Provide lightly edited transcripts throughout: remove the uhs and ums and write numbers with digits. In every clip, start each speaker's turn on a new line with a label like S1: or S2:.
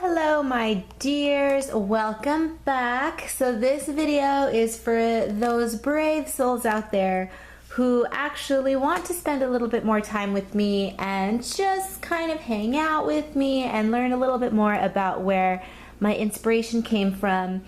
S1: Hello my dears, welcome back. So this video is for those brave souls out there who actually want to spend a little bit more time with me and just kind of hang out with me and learn a little bit more about where my inspiration came from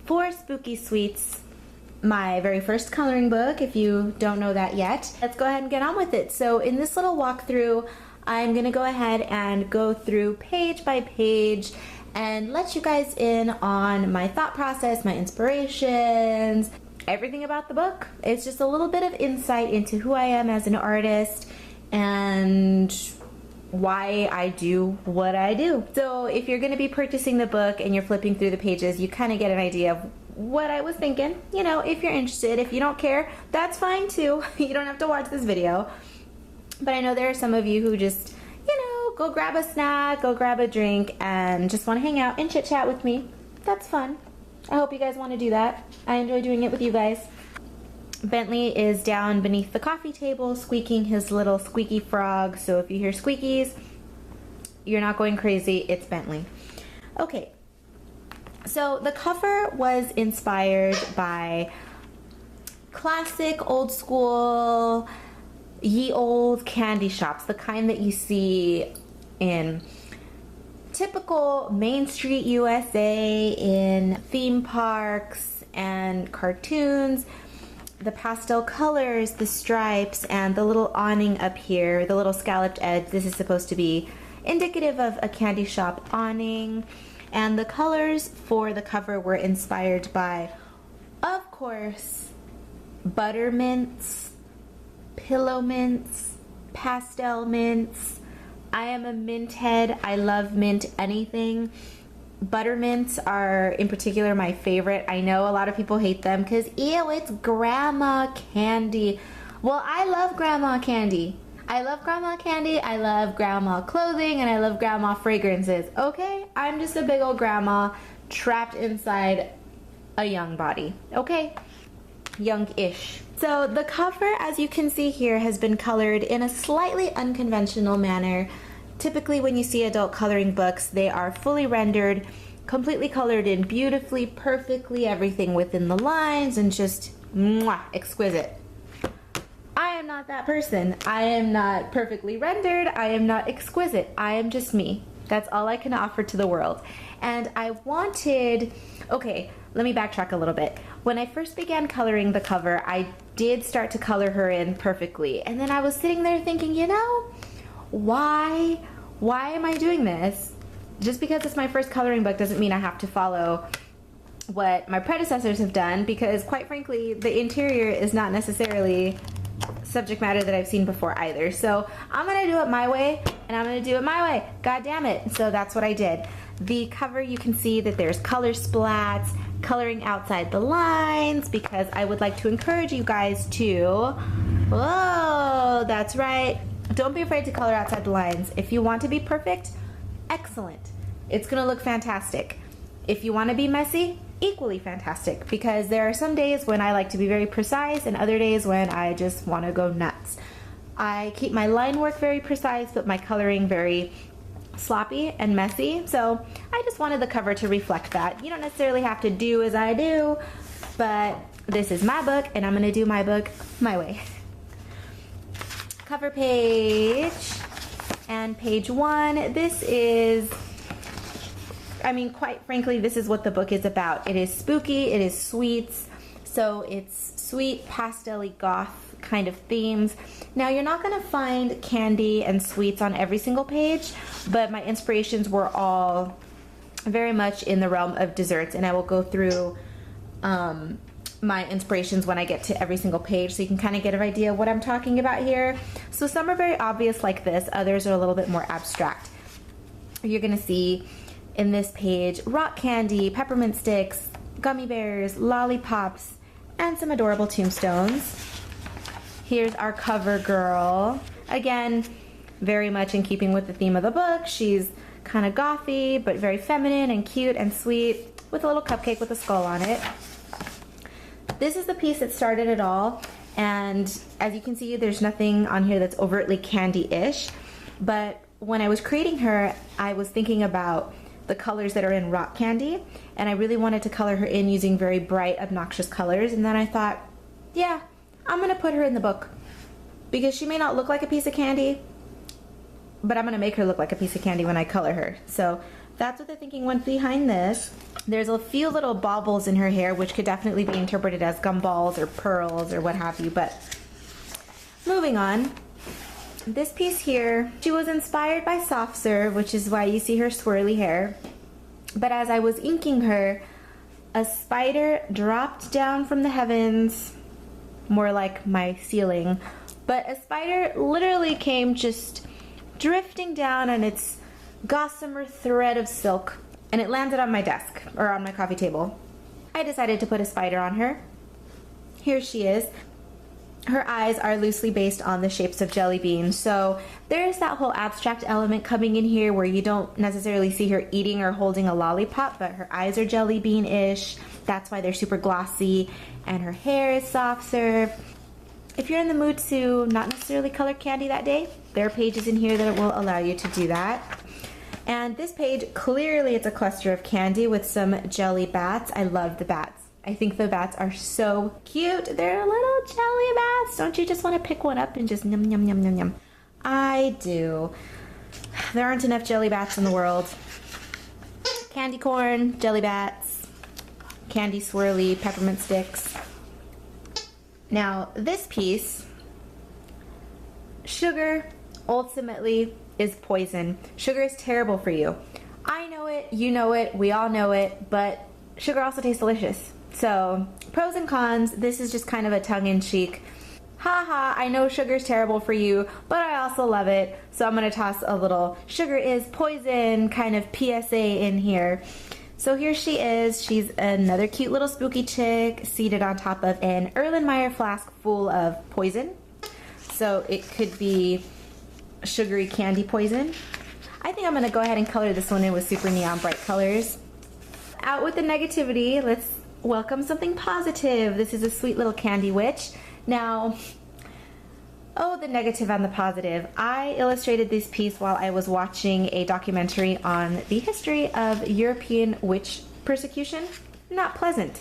S1: for Spooky Sweets, my very first coloring book, if you don't know that yet. Let's go ahead and get on with it. So in this little walkthrough, I'm gonna go ahead and go through page by page and let you guys in on my thought process, my inspirations, everything about the book. It's just a little bit of insight into who I am as an artist and why I do what I do. So if you're gonna be purchasing the book and you're flipping through the pages, you kind of get an idea of what I was thinking. You know, if you're interested. If you don't care, that's fine too. You don't have to watch this video. But I know there are some of you who just, you know, go grab a snack, go grab a drink, and just want to hang out and chit chat with me. That's fun. I hope you guys want to do that. I enjoy doing it with you guys. Bentley is down beneath the coffee table squeaking his little squeaky frog. So if you hear squeakies, you're not going crazy. It's Bentley. Okay. So the cover was inspired by classic old school ye old candy shops, the kind that you see in typical Main Street USA, in theme parks and cartoons. The pastel colors, the stripes, and the little awning up here, the little scalloped edge. This is supposed to be indicative of a candy shop awning. And the colors for the cover were inspired by, of course, butter mints, pillow mints, pastel mints. I am a mint head. I love mint anything. Butter mints are in particular my favorite. I know a lot of people hate them because, ew, it's grandma candy. Well, I love grandma candy. I love grandma candy, I love grandma clothing, and I love grandma fragrances. Okay? I'm just a big old grandma trapped inside a young body. Okay? Young-ish. So the cover, as you can see here, has been colored in a slightly unconventional manner. Typically when you see adult coloring books, they are fully rendered, completely colored in beautifully, perfectly, everything within the lines, and just mwah, exquisite. I am not that person. I am not perfectly rendered. I am not exquisite. I am just me. That's all I can offer to the world. And I wanted, okay, let me backtrack a little bit. When I first began coloring the cover, I did start to color her in perfectly. And then I was sitting there thinking, you know, why am I doing this? Just because it's my first coloring book doesn't mean I have to follow what my predecessors have done, because quite frankly, the interior is not necessarily subject matter that I've seen before either. So I'm gonna do it my way, and I'm gonna do it my way. God damn it. So that's what I did. The cover, you can see that there's color splats, coloring outside the lines, because I would like to encourage you guys to, whoa, that's right. Don't be afraid to color outside the lines. If you want to be perfect, excellent. It's gonna look fantastic. If you wanna be messy, equally fantastic, because there are some days when I like to be very precise and other days when I just want to go nuts. I keep my line work very precise, but my coloring very sloppy and messy, so I just wanted the cover to reflect that. You don't necessarily have to do as I do, but this is my book and I'm going to do my book my way. Cover page and page 1. This is, I mean, quite frankly, this is what the book is about. It is spooky, it is sweets, so it's sweet, pastel-y, goth kind of themes. Now, you're not gonna find candy and sweets on every single page, but my inspirations were all very much in the realm of desserts, and I will go through my inspirations when I get to every single page, so you can kind of get an idea of what I'm talking about here. So some are very obvious like this, others are a little bit more abstract. You're gonna see in this page rock candy, peppermint sticks, gummy bears, lollipops, and some adorable tombstones. Here's our cover girl. Again, very much in keeping with the theme of the book. She's kind of gothy, but very feminine and cute and sweet, with a little cupcake with a skull on it. This is the piece that started it all, and as you can see, there's nothing on here that's overtly candy-ish, but when I was creating her, I was thinking about the colors that are in rock candy, and I really wanted to color her in using very bright, obnoxious colors. And then I thought, yeah, I'm gonna put her in the book because she may not look like a piece of candy, but I'm gonna make her look like a piece of candy when I color her. So that's what the thinking went behind this. There's a few little baubles in her hair, which could definitely be interpreted as gumballs or pearls or what have you, but moving on. This piece here, she was inspired by soft serve, which is why you see her swirly hair. But as I was inking her, a spider dropped down from the heavens, more like my ceiling, but a spider literally came just drifting down on its gossamer thread of silk, and it landed on my desk, or on my coffee table. I decided to put a spider on her. Here she is. Her eyes are loosely based on the shapes of jelly beans, so there's that whole abstract element coming in here where you don't necessarily see her eating or holding a lollipop, but her eyes are jelly bean-ish. That's why they're super glossy, and her hair is soft serve. If you're in the mood to not necessarily color candy that day, there are pages in here that will allow you to do that. And this page, clearly it's a cluster of candy with some jelly bats. I love the bats. I think the bats are so cute. They're little jelly bats. Don't you just want to pick one up and just yum, yum, yum, yum, yum? I do. There aren't enough jelly bats in the world. Candy corn, jelly bats, candy swirly, peppermint sticks. Now, this piece, sugar ultimately is poison. Sugar is terrible for you. I know it, you know it, we all know it, but sugar also tastes delicious. So, pros and cons, this is just kind of a tongue-in-cheek, haha, I know sugar's terrible for you, but I also love it, so I'm gonna toss a little sugar is poison kind of PSA in here. So here she is. She's another cute little spooky chick seated on top of an Erlenmeyer flask full of poison. So it could be sugary candy poison. I think I'm gonna go ahead and color this one in with super neon bright colors. Out with the negativity, let's welcome something positive. This is a sweet little candy witch. Now, oh, the negative and the positive. I illustrated this piece while I was watching a documentary on the history of European witch persecution. Not pleasant.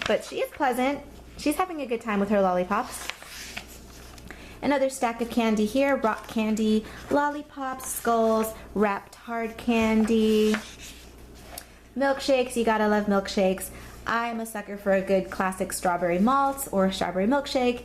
S1: But she is pleasant. She's having a good time with her lollipops. Another stack of candy here, rock candy, lollipops, skulls, wrapped hard candy. Milkshakes, you gotta love milkshakes. I'm a sucker for a good classic strawberry malt or strawberry milkshake.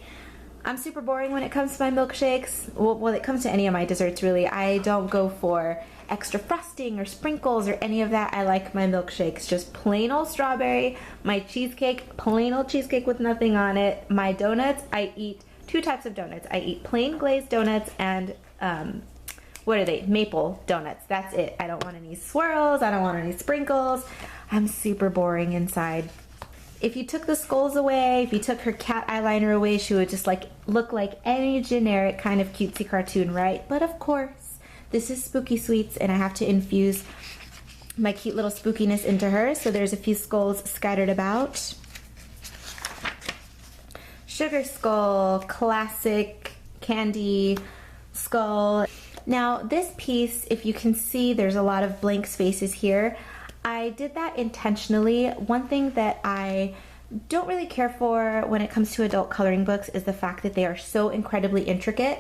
S1: I'm super boring when it comes to my milkshakes. Well, when it comes to any of my desserts, really. I don't go for extra frosting or sprinkles or any of that. I like my milkshakes just plain old strawberry. My cheesecake, plain old cheesecake with nothing on it. My donuts, I eat two types of donuts. I eat plain glazed donuts and what are they? Maple donuts. That's it. I don't want any swirls. I don't want any sprinkles. I'm super boring inside. If you took the skulls away, if you took her cat eyeliner away, she would just like look like any generic kind of cutesy cartoon, right? But of course, this is Spooky Sweets and I have to infuse my cute little spookiness into her. So there's a few skulls scattered about. Sugar skull, classic candy skull. Now this piece, if you can see, there's a lot of blank spaces here. I did that intentionally. One thing that I don't really care for when it comes to adult coloring books is the fact that they are so incredibly intricate.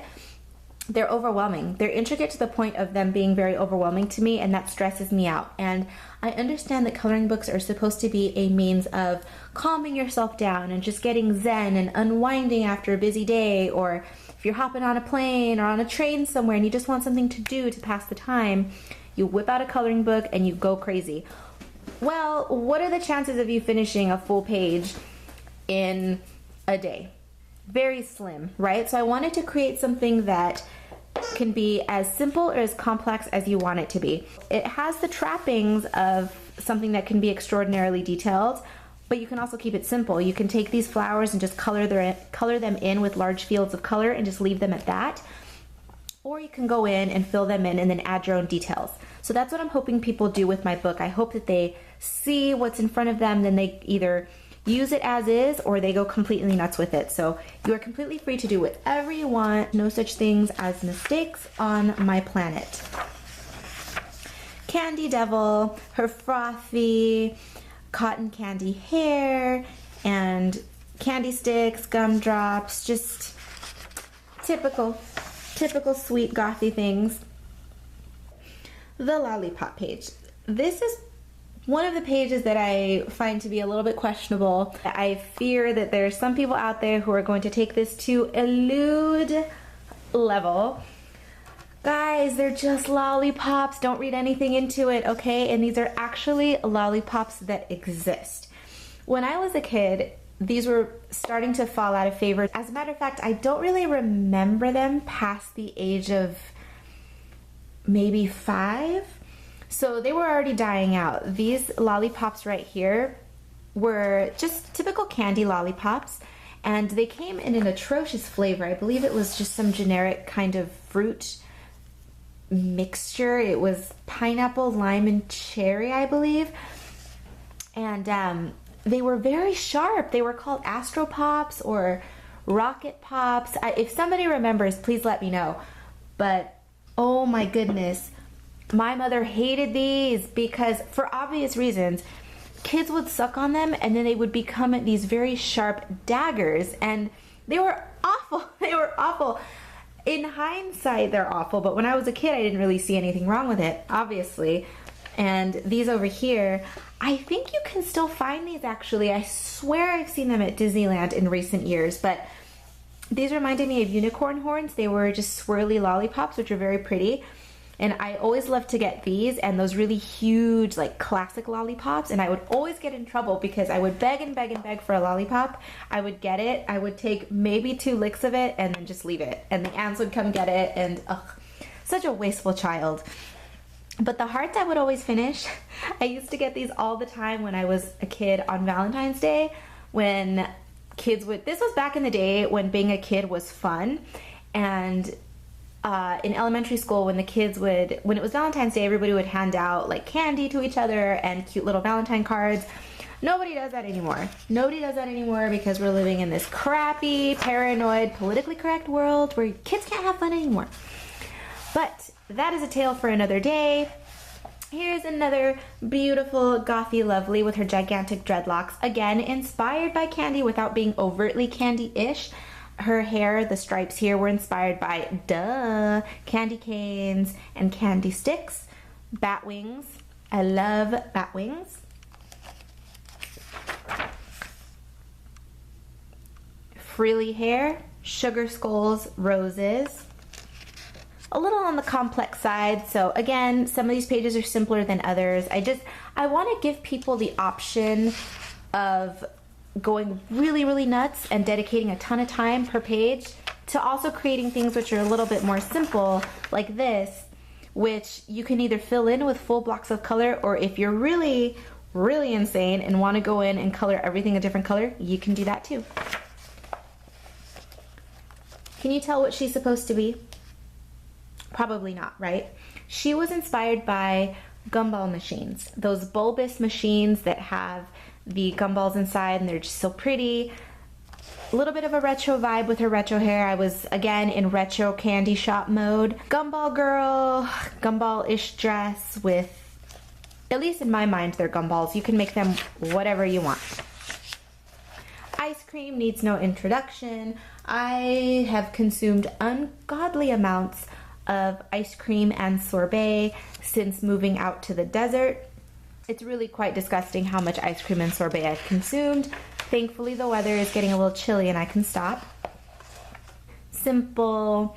S1: They're overwhelming. They're intricate to the point of them being very overwhelming to me, and that stresses me out. And I understand that coloring books are supposed to be a means of calming yourself down and just getting zen and unwinding after a busy day, or if you're hopping on a plane or on a train somewhere and you just want something to do to pass the time, you whip out a coloring book and you go crazy. Well, what are the chances of you finishing a full page in a day? Very slim, right? So I wanted to create something that can be as simple or as complex as you want it to be. It has the trappings of something that can be extraordinarily detailed, but you can also keep it simple. You can take these flowers and just color them in with large fields of color and just leave them at that. Or you can go in and fill them in and then add your own details. So that's what I'm hoping people do with my book. I hope that they see what's in front of them, then they either use it as is or they go completely nuts with it. So you are completely free to do whatever you want. No such things as mistakes on my planet. Candy Devil, her frothy cotton candy hair, and candy sticks, gumdrops, just typical sweet gothy things. The lollipop page. This is one of the pages that I find to be a little bit questionable. I fear that there's some people out there who are going to take this to a lewd level. Guys, they're just lollipops. Don't read anything into it, okay? And these are actually lollipops that exist. When I was a kid, these were starting to fall out of favor. As a matter of fact, I don't really remember them past the age of maybe 5. So they were already dying out. These lollipops right here were just typical candy lollipops, and they came in an atrocious flavor. I believe it was just some generic kind of fruit mixture. It was pineapple, lime, and cherry, I believe. And they were very sharp. They were called Astro Pops or Rocket Pops. If somebody remembers, please let me know. But oh my goodness, my mother hated these because, for obvious reasons, kids would suck on them and then they would become these very sharp daggers, and they were awful. They were awful. In hindsight, they're awful, but when I was a kid, I didn't really see anything wrong with it, obviously. And these over here, I think you can still find these actually. I swear I've seen them at Disneyland in recent years, but these reminded me of unicorn horns. They were just swirly lollipops, which are very pretty. And I always loved to get these and those really huge, like, classic lollipops. And I would always get in trouble because I would beg and beg and beg for a lollipop. I would get it. I would take maybe 2 licks of it and then just leave it. And the aunts would come get it. And ugh, such a wasteful child. But the hearts I would always finish. I used to get these all the time when I was a kid on Valentine's Day, when kids would, this was back in the day when being a kid was fun. And in elementary school, when the kids would, when it was Valentine's Day, everybody would hand out like candy to each other and cute little Valentine cards. Nobody does that anymore. Nobody does that anymore because we're living in this crappy, paranoid, politically correct world where kids can't have fun anymore. But that is a tale for another day. Here's another beautiful, gothy lovely with her gigantic dreadlocks. Again, inspired by candy without being overtly candy-ish. Her hair, the stripes here, were inspired by, candy canes and candy sticks. Bat wings. I love bat wings. Frilly hair, sugar skulls, roses. A little on the complex side, so again, some of these pages are simpler than others. I want to give people the option of going really, really nuts and dedicating a ton of time per page to also creating things which are a little bit more simple, like this, which you can either fill in with full blocks of color, or if you're really, really insane and want to go in and color everything a different color, you can do that too. Can you tell what she's supposed to be? Probably not, right? She was inspired by gumball machines, those bulbous machines that have the gumballs inside and they're just so pretty. A little bit of a retro vibe with her retro hair. I was, again, in retro candy shop mode. Gumball girl, gumball-ish dress with, at least in my mind, they're gumballs. You can make them whatever you want. Ice cream needs no introduction. I have consumed ungodly amounts of ice cream and sorbet since moving out to the desert. It's really quite disgusting how much ice cream and sorbet I've consumed. Thankfully, the weather is getting a little chilly and I can stop. Simple,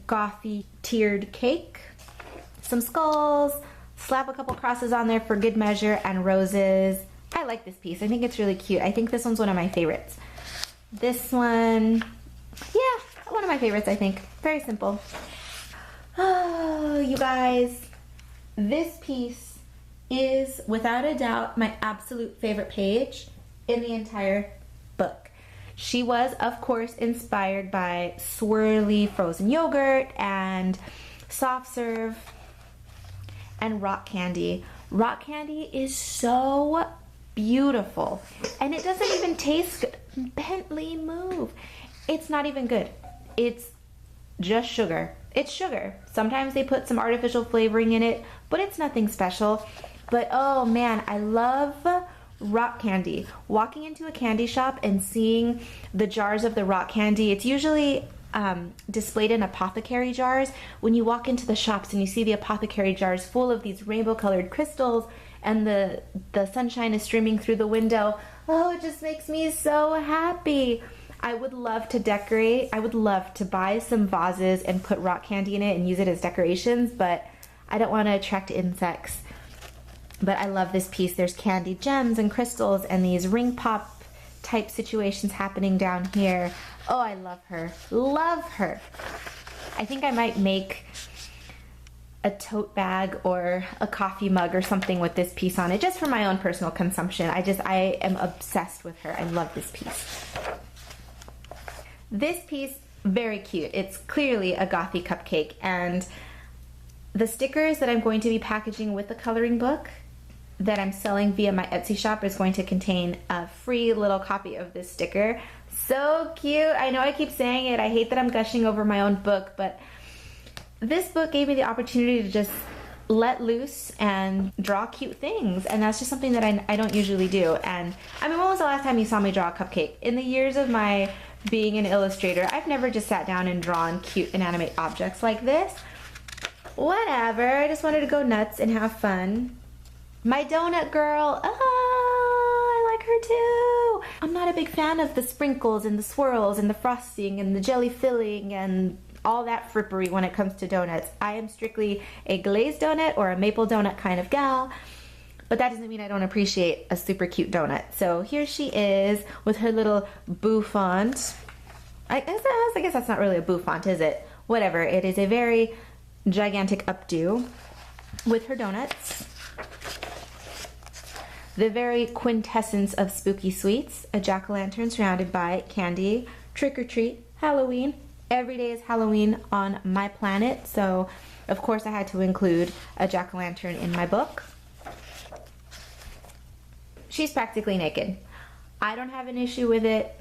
S1: gothy tiered cake. Some skulls. Slap a couple crosses on there for good measure, and roses. I like this piece. I think it's really cute. I think this one's one of my favorites. This one, yeah, one of my favorites, I think. Very simple. Oh, you guys, this piece is without a doubt my absolute favorite page in the entire book. She was, of course, inspired by swirly frozen yogurt and soft serve and rock candy. Rock candy is so beautiful, and it doesn't even taste good. Bentley, move. It's not even good. It's just sugar. it's sugar. Sometimes they put some artificial flavoring in it, but it's nothing special. But oh man, I love rock candy. Walking into a candy shop and seeing the jars of the rock candy, it's usually displayed in apothecary jars. When you walk into the shops and you see the apothecary jars full of these rainbow colored crystals and the sunshine is streaming through the window, oh, it just makes me so happy. I would love to decorate. I would love to buy some vases and put rock candy in it and use it as decorations, but I don't want to attract insects. But I love this piece. There's candy gems and crystals and these ring pop type situations happening down here. Oh, I love her. Love her. I think I might make a tote bag or a coffee mug or something with this piece on it, just for my own personal consumption. I am obsessed with her. I love this piece. This piece, very cute. It's clearly a gothy cupcake, and the stickers that I'm going to be packaging with the coloring book that I'm selling via my Etsy shop is going to contain a free little copy of this sticker. So cute. I know I keep saying it. I hate that I'm gushing over my own book, but this book gave me the opportunity to just let loose and draw cute things, and that's just something that I don't usually do. And I mean, when was the last time you saw me draw a cupcake? In the years of my being an illustrator, I've never just sat down and drawn cute inanimate objects like this. Whatever, I just wanted to go nuts and have fun. My donut girl, I like her too. I'm not a big fan of the sprinkles and the swirls and the frosting and the jelly filling and all that frippery when it comes to donuts. I am strictly a glazed donut or a maple donut kind of gal, but that doesn't mean I don't appreciate a super cute donut. So here she is with her little bouffant. I guess that's not really a bouffant, is it? Whatever, it is a very gigantic updo with her donuts. The very quintessence of spooky sweets, a jack-o'-lantern surrounded by candy, trick or treat, Halloween. Every day is Halloween on my planet, so of course I had to include a jack-o'-lantern in my book. She's practically naked. I don't have an issue with it,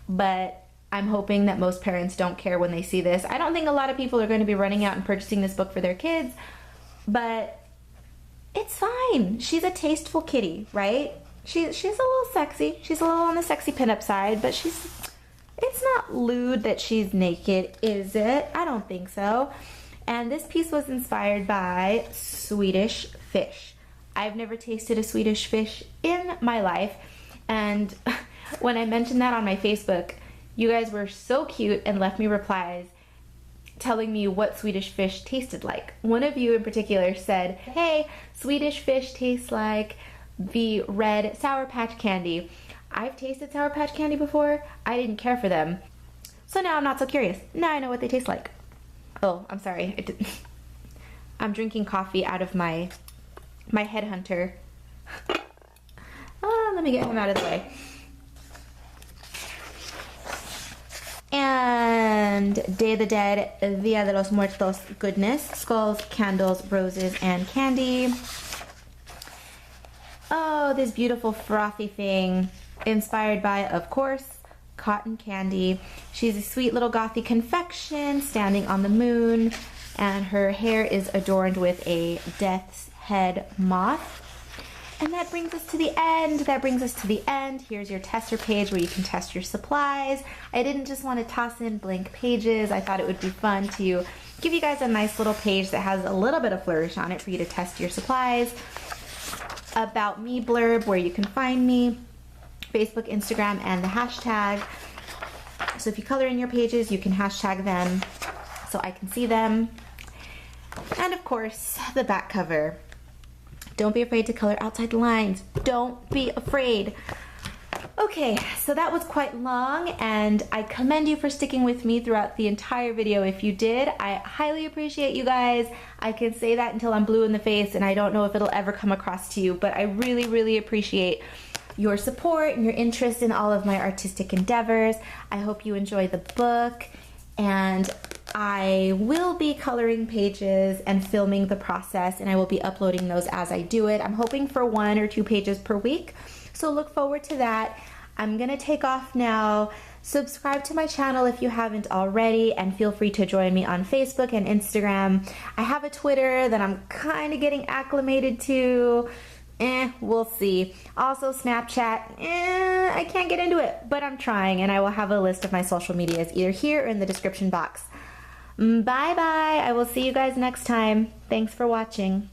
S1: but I'm hoping that most parents don't care when they see this. I don't think a lot of people are going to be running out and purchasing this book for their kids, but it's fine. She's a tasteful kitty, right? She's a little sexy. She's a little on the sexy pinup side, but it's not lewd that she's naked, is it? I don't think so. And this piece was inspired by Swedish fish. I've never tasted a Swedish fish in my life, and when I mentioned that on my Facebook, you guys were so cute and left me replies telling me what Swedish fish tasted like. One of you in particular said, hey, Swedish fish tastes like the red Sour Patch Candy. I've tasted Sour Patch Candy before. I didn't care for them. So now I'm not so curious. Now I know what they taste like. Oh, I'm sorry. I'm drinking coffee out of my headhunter. Let me get him out of the way. And Day of the Dead, Dia de los Muertos goodness. Skulls, candles, roses, and candy. Oh, this beautiful frothy thing. Inspired by, of course, cotton candy. She's a sweet little gothy confection standing on the moon, and her hair is adorned with a death's head moth. And that brings us to the end. Here's your tester page where you can test your supplies. I didn't just want to toss in blank pages. I thought it would be fun to give you guys a nice little page that has a little bit of flourish on it for you to test your supplies. About me blurb where you can find me, Facebook, Instagram, and the hashtag. So if you color in your pages, you can hashtag them so I can see them. And of course, the back cover. Don't be afraid to color outside the lines. Don't be afraid. Okay, so that was quite long, and I commend you for sticking with me throughout the entire video. If you did, I highly appreciate you guys. I can say that until I'm blue in the face, and I don't know if it'll ever come across to you, but I really, really appreciate your support and your interest in all of my artistic endeavors. I hope you enjoy the book, and I will be coloring pages and filming the process, and I will be uploading those as I do it. I'm hoping for 1 or 2 pages per week, so look forward to that. I'm gonna take off now. Subscribe to my channel if you haven't already, and feel free to join me on Facebook and Instagram. I have a Twitter that I'm kind of getting acclimated to. We'll see. Also Snapchat, I can't get into it, but I'm trying, and I will have a list of my social medias either here or in the description box. Bye bye. I will see you guys next time. Thanks for watching.